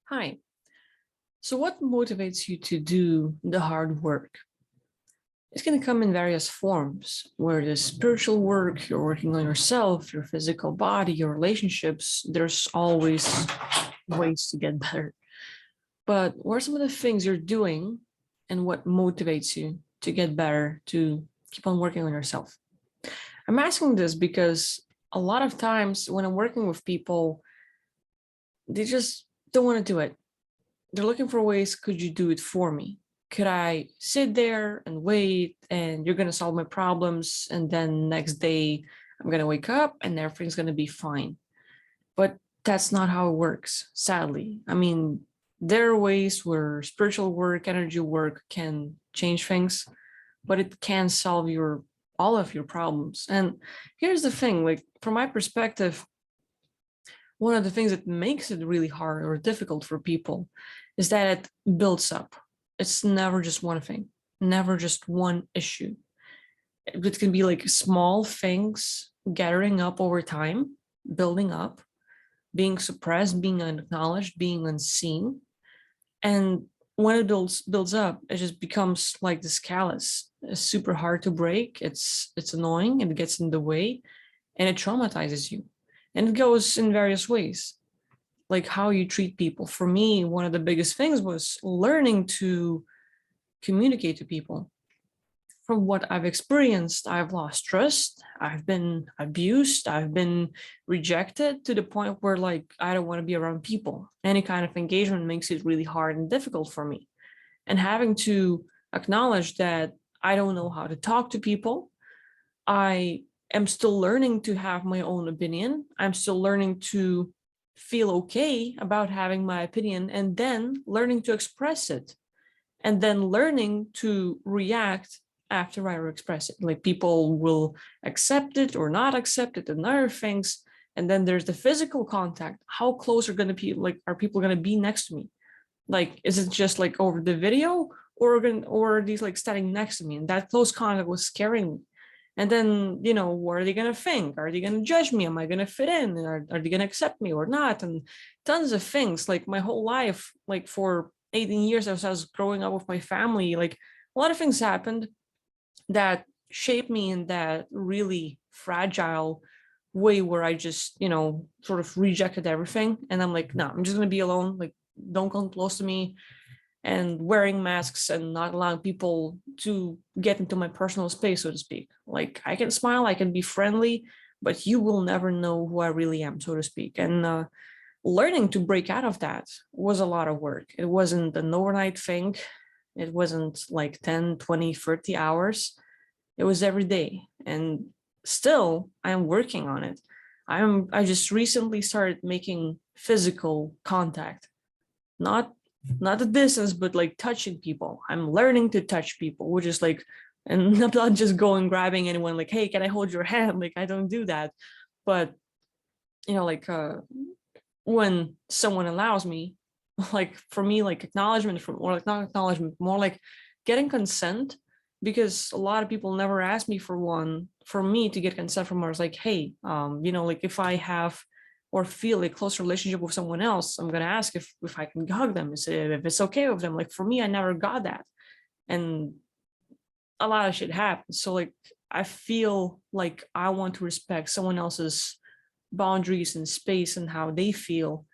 Hi. So what motivates you to do the hard work? It's going to come in various forms, where the spiritual work, you're working on yourself, your physical body, your relationships. There's always ways to get better. But what are some of the things you're doing and what motivates you to get better, to keep on working on yourself? I'm asking this because a lot of times when I'm working with people, they just don't want to do it. They're looking for ways, could you do it for me? Could I sit there and wait and you're going to solve my problems, and then next day I'm going to wake up and everything's going to be fine? But that's not how it works, sadly. I mean, there are ways where spiritual work, energy work can change things, but it can solve all of your problems. And here's the thing, like from my perspective, one of the things that makes it really hard or difficult for people is that it builds up. It's never just one thing, never just one issue. It can be like small things gathering up over time, building up, being suppressed, being unacknowledged, being unseen. And when it builds up, it just becomes like this callus. It's super hard to break. It's annoying, it gets in the way, and it traumatizes you. And it goes in various ways, like how you treat people. For me, one of the biggest things was learning to communicate to people. From what I've experienced, I've lost trust, I've been abused, I've been rejected to the point where like I don't want to be around people. Any kind of engagement makes it really hard and difficult for me. And having to acknowledge that I don't know how to talk to people, I am still learning to have my own opinion. I'm still learning to feel okay about having my opinion, and then learning to express it, and then learning to react after I express it. Like people will accept it or not accept it and other things. And then there's the physical contact. How close are going to be, like, are people going to be next to me? Like, is it just like over the video, or are these like standing next to me? And that close contact was scaring me. And then, what are they going to think? Are they going to judge me? Am I going to fit in? Are they going to accept me or not? And tons of things. Like my whole life, like for 18 years, as I was growing up with my family, like a lot of things happened that shaped me in that really fragile way where I just, sort of rejected everything. And I'm like, no, I'm just going to be alone. Like, don't come close to me. And wearing masks and not allowing people to get into my personal space, so to speak. Like I can smile, I can be friendly, but you will never know who I really am, so to speak. And learning to break out of that was a lot of work. It wasn't an overnight thing. It wasn't like 10, 20, 30 hours. It was every day. And still, I'm working on it. I just recently started making physical contact, not the distance, but like touching people. I'm learning to touch people, which is like, and I'm not just going grabbing anyone like, hey, can I hold your hand? Like I don't do that. But when someone allows me, like for me, like acknowledgement from, or like not acknowledgement, more like getting consent, because a lot of people never ask me for me to get consent from others. Like, hey, like if I have or feel a close relationship with someone else, I'm gonna ask if I can hug them, if it's okay with them. Like for me, I never got that, and a lot of shit happens. So like I feel like I want to respect someone else's boundaries and space and how they feel.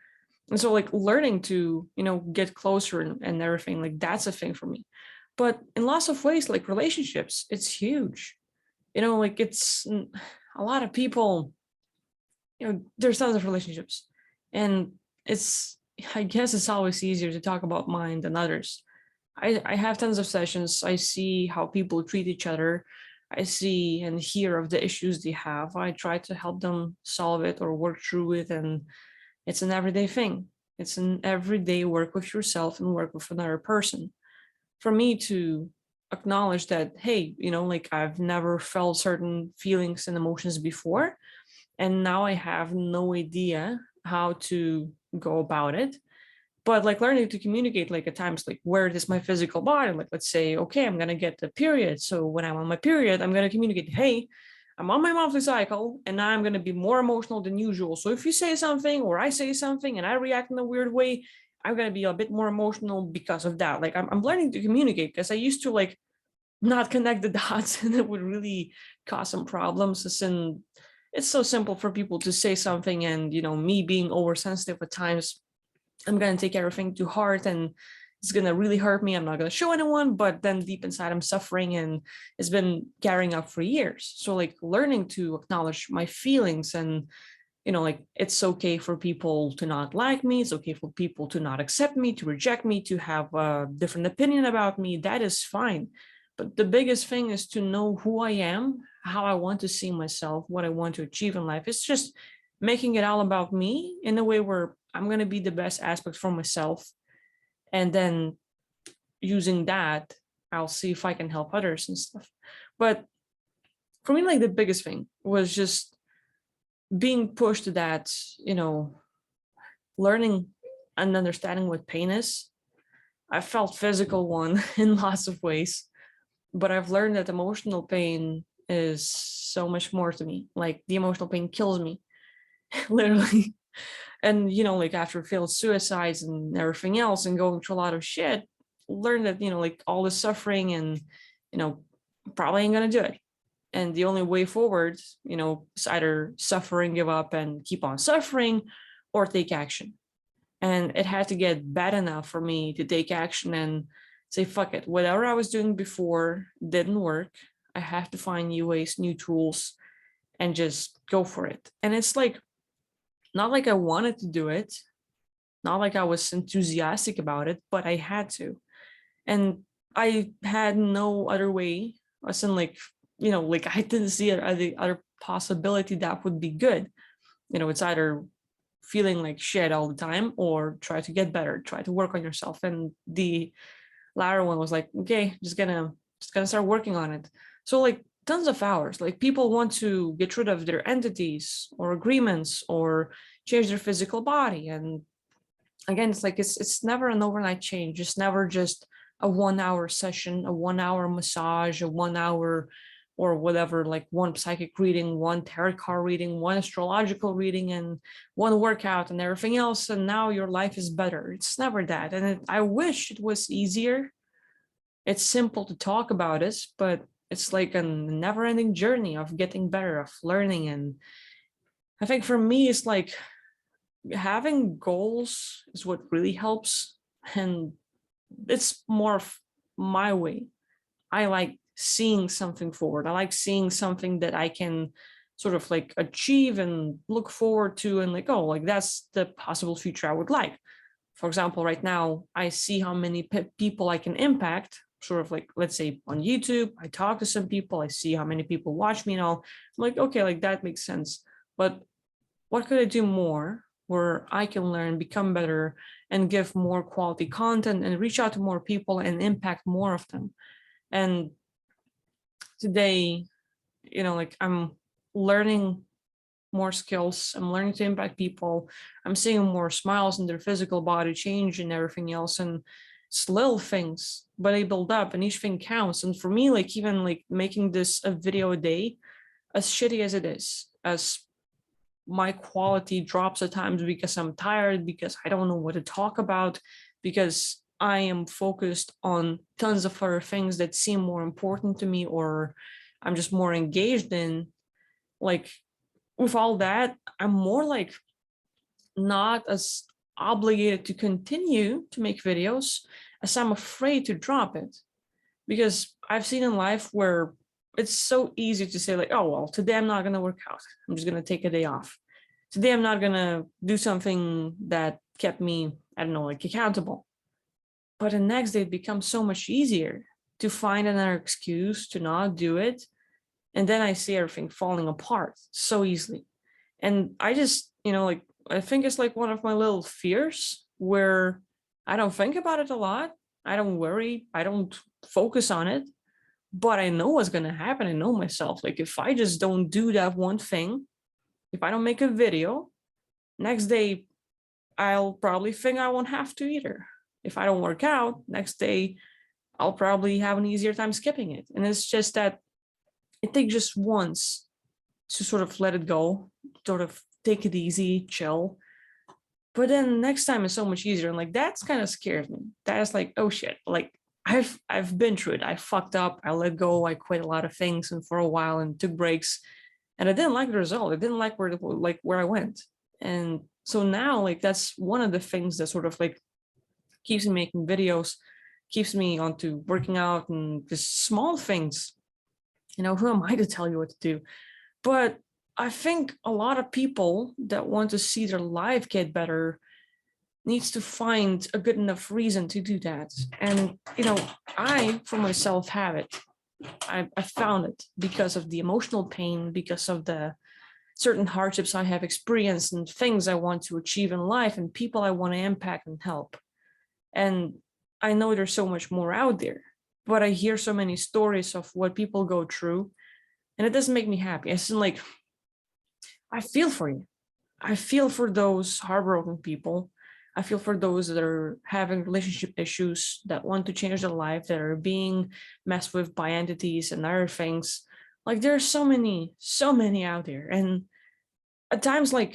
And so like learning to, get closer and everything, like that's a thing for me. But in lots of ways, like relationships, it's huge. Like it's a lot of people, there's tons of relationships. And I guess it's always easier to talk about mine than others. I have tons of sessions. I see how people treat each other. I see and hear of the issues they have. I try to help them solve it or work through it. And it's an everyday thing. It's an everyday work with yourself and work with another person. For me to acknowledge that, hey, like I've never felt certain feelings and emotions before, and now I have no idea how to go about it. But like learning to communicate, like at times, like where is my physical body? Like let's say, okay, I'm gonna get the period. So when I'm on my period, I'm gonna communicate, hey, I'm on my monthly cycle and now I'm gonna be more emotional than usual. So if you say something or I say something and I react in a weird way, I'm going to be a bit more emotional because of that. Like I'm learning to communicate, because I used to like not connect the dots, and it would really cause some problems. It's so simple for people to say something, and me being oversensitive at times, I'm going to take everything to heart, and it's going to really hurt me. I'm not going to show anyone, but then deep inside I'm suffering, and it's been carrying up for years. So like learning to acknowledge my feelings, and like it's okay for people to not like me. It's okay for people to not accept me, to reject me, to have a different opinion about me. That is fine. But the biggest thing is to know who I am, how I want to see myself, what I want to achieve in life. It's just making it all about me in a way where I'm going to be the best aspect for myself. And then using that, I'll see if I can help others and stuff. But for me, like the biggest thing was just being pushed to that, learning and understanding what pain is. I felt physical one in lots of ways, but I've learned that emotional pain is so much more to me. Like the emotional pain kills me, literally. And, like after failed suicides and everything else and going through a lot of shit, learn that, like all the suffering and, probably ain't gonna do it. And the only way forward, is either suffer and give up and keep on suffering, or take action. And it had to get bad enough for me to take action and say, fuck it, whatever I was doing before didn't work. I have to find new ways, new tools, and just go for it. And it's like, not like I wanted to do it, not like I was enthusiastic about it, but I had to. And I had no other way. I wasn't like, like I didn't see any other possibility that would be good. It's either feeling like shit all the time or try to get better, try to work on yourself. And the latter one was like, okay, just gonna start working on it. So like tons of hours. Like people want to get rid of their entities or agreements or change their physical body. And again, it's like it's never an overnight change. It's never just a 1 hour session, a 1 hour massage, a 1 hour or whatever, like one psychic reading, one tarot card reading, one astrological reading, and one workout and everything else. And now your life is better. It's never that. And I wish it was easier. It's simple to talk about it, but it's like a never ending journey of getting better, of learning. And I think for me, it's like having goals is what really helps. And it's more of my way. I like seeing something forward. I like seeing something that I can sort of like achieve and look forward to, and like, oh, like that's the possible future I would like. For example, right now, I see how many people I can impact, sort of like, let's say on YouTube, I talk to some people, I see how many people watch me and all. I'm like, okay, like that makes sense. But what could I do more where I can learn, become better, and give more quality content and reach out to more people and impact more of them? And today, like I'm learning more skills. I'm learning to impact people. I'm seeing more smiles in their physical body change and everything else. And it's little things, but they build up and each thing counts. And for me, like even like making this a video a day, as shitty as it is, as my quality drops at times because I'm tired, because I don't know what to talk about, because I am focused on tons of other things that seem more important to me, or I'm just more engaged in. Like with all that, I'm more like not as obligated to continue to make videos as I'm afraid to drop it. Because I've seen in life where it's so easy to say like, oh, well, today I'm not going to work out. I'm just going to take a day off. Today I'm not going to do something that kept me, I don't know, like accountable. But the next day it becomes so much easier to find another excuse to not do it. And then I see everything falling apart so easily. And I just, like, I think it's like one of my little fears where I don't think about it a lot. I don't worry. I don't focus on it. But I know what's going to happen. I know myself. Like, if I just don't do that one thing, if I don't make a video, next day, I'll probably think I won't have to either. If I don't work out, next day, I'll probably have an easier time skipping it. And it's just that it takes just once to sort of let it go, sort of take it easy, chill, But then next time is so much easier. And like, that's kind of scares me. That's like, oh shit. Like I've been through it. I fucked up. I let go. I quit a lot of things and for a while and took breaks. And I didn't like the result. I didn't like where I went. And so now like that's one of the things that sort of like keeps me making videos, keeps me onto working out and just small things. Who am I to tell you what to do? But I think a lot of people that want to see their life get better needs to find a good enough reason to do that. And, I, for myself, have it. I found it because of the emotional pain, because of the certain hardships I have experienced and things I want to achieve in life and people I want to impact and help. And I know there's so much more out there, but I hear so many stories of what people go through, and it doesn't make me happy. It's like, I feel for you. I feel for those heartbroken people. I feel for those that are having relationship issues, that want to change their life, that are being messed with by entities and other things. Like there's so many out there. And at times, I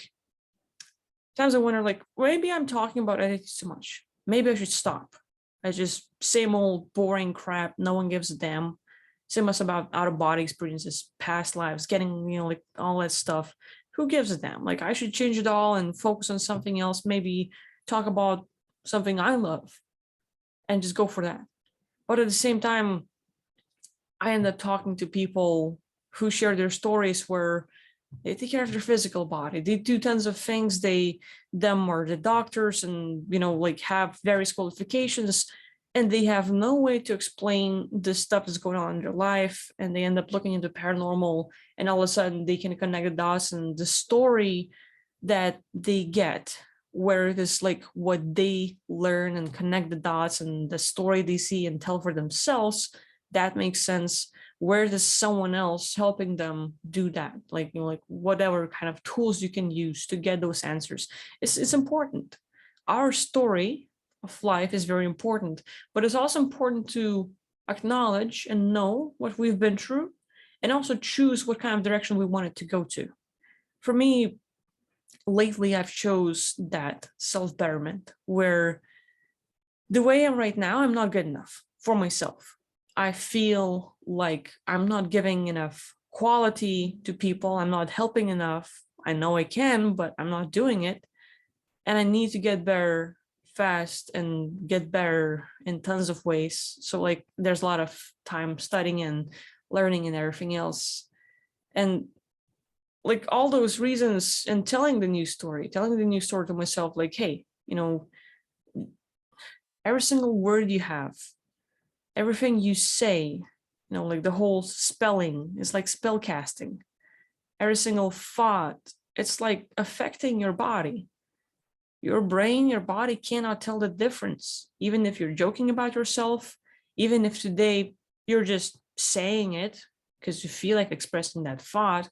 wonder, like, maybe I'm talking about entities too much. Maybe I should stop. I just same old boring crap. No one gives a damn. Same as about out of body experiences, past lives, getting, like all that stuff. Who gives a damn? Like I should change it all and focus on something else. Maybe talk about something I love and just go for that. But at the same time, I end up talking to people who share their stories where they take care of their physical body. They do tons of things. Them are the doctors and, like have various qualifications, and they have no way to explain the stuff that's going on in their life. And they end up looking into paranormal, and all of a sudden they can connect the dots, and the story that they get, where it is like what they learn and connect the dots and the story they see and tell for themselves, that makes sense. Where does someone else helping them do that? Like, like whatever kind of tools you can use to get those answers. It's important. Our story of life is very important, but it's also important to acknowledge and know what we've been through, and also choose what kind of direction we want it to go to. For me, lately I've chose that self-betterment, where the way I'm right now, I'm not good enough for myself. I feel like I'm not giving enough quality to people. I'm not helping enough. I know I can, but I'm not doing it. And I need to get better fast and get better in tons of ways. So like there's a lot of time studying and learning and everything else. And like all those reasons, and telling the new story to myself, like, hey, every single word you have, everything you say, like the whole spelling is like spell casting. Every single thought, it's like affecting your body. Your brain, your body cannot tell the difference. Even if you're joking about yourself, even if today you're just saying it because you feel like expressing that thought,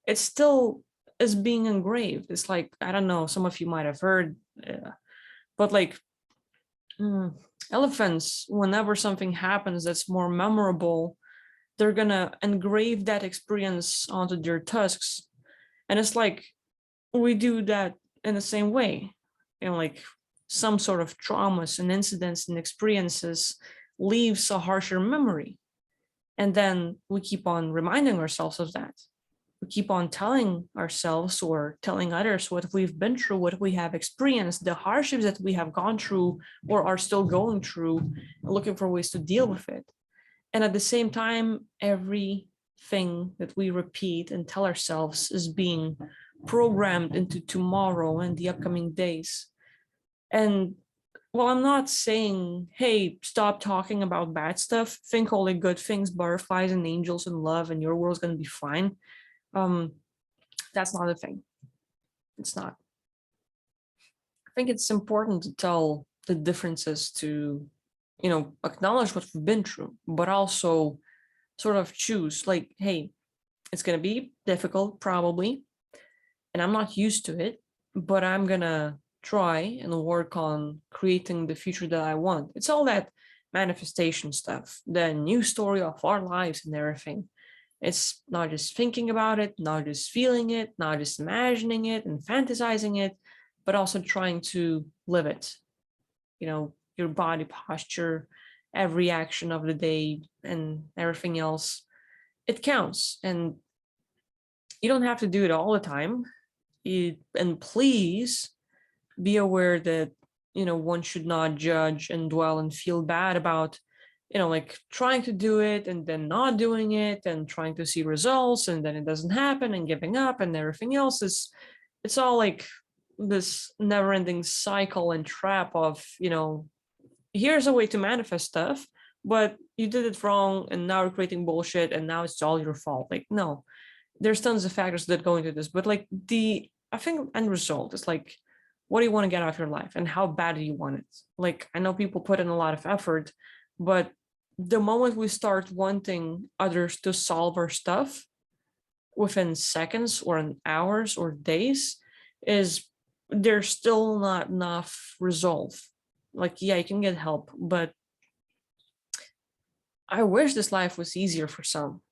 it still is being engraved. It's like, I don't know, some of you might have heard, but like elephants, whenever something happens that's more memorable, they're gonna engrave that experience onto their tusks. And it's like we do that in the same way. Like some sort of traumas and incidents and experiences leaves a harsher memory. And then we keep on reminding ourselves of that. We keep on telling ourselves or telling others what we've been through, what we have experienced, the hardships that we have gone through or are still going through, looking for ways to deal with it. And at the same time, everything that we repeat and tell ourselves is being programmed into tomorrow and the upcoming days. And well, I'm not saying, hey, stop talking about bad stuff. Think only good things, butterflies and angels and love, and your world's going to be fine. That's not a thing. It's not. I think it's important to tell the differences, to, acknowledge what we've been through, but also sort of choose, like, hey, it's going to be difficult, probably, and I'm not used to it, but I'm going to try and work on creating the future that I want. It's all that manifestation stuff, the new story of our lives and everything. It's not just thinking about it, not just feeling it, not just imagining it and fantasizing it, but also trying to live it. Your body posture, every action of the day, and everything else, it counts. And you don't have to do it all the time. And please be aware that, one should not judge and dwell and feel bad about, like trying to do it and then not doing it and trying to see results and then it doesn't happen and giving up and everything else it's all like this never ending cycle and trap of, here's a way to manifest stuff, but you did it wrong and now you're creating bullshit and now it's all your fault. Like, no, there's tons of factors that go into this, but like I think end result is like, what do you want to get out of your life and how bad do you want it? Like, I know people put in a lot of effort, but the moment we start wanting others to solve our stuff within seconds or in hours or days, is there's still not enough resolve. Like, yeah, you can get help, but I wish this life was easier for some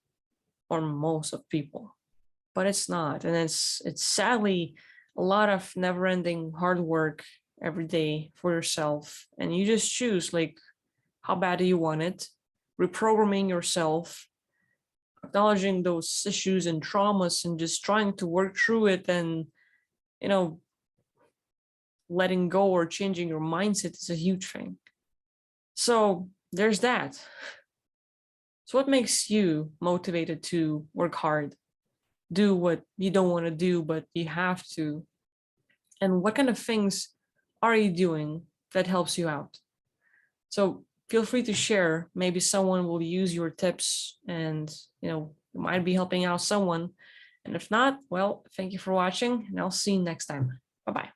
or most of people, but it's not. And it's sadly a lot of never-ending hard work every day for yourself. And you just choose, like, how bad do you want it? Reprogramming yourself, acknowledging those issues and traumas and just trying to work through it, and, letting go or changing your mindset is a huge thing. So there's that. So what makes you motivated to work hard, do what you don't want to do, but you have to? And what kind of things are you doing that helps you out? So feel free to share. Maybe someone will use your tips and, you might be helping out someone. And if not, well, thank you for watching and I'll see you next time. Bye-bye.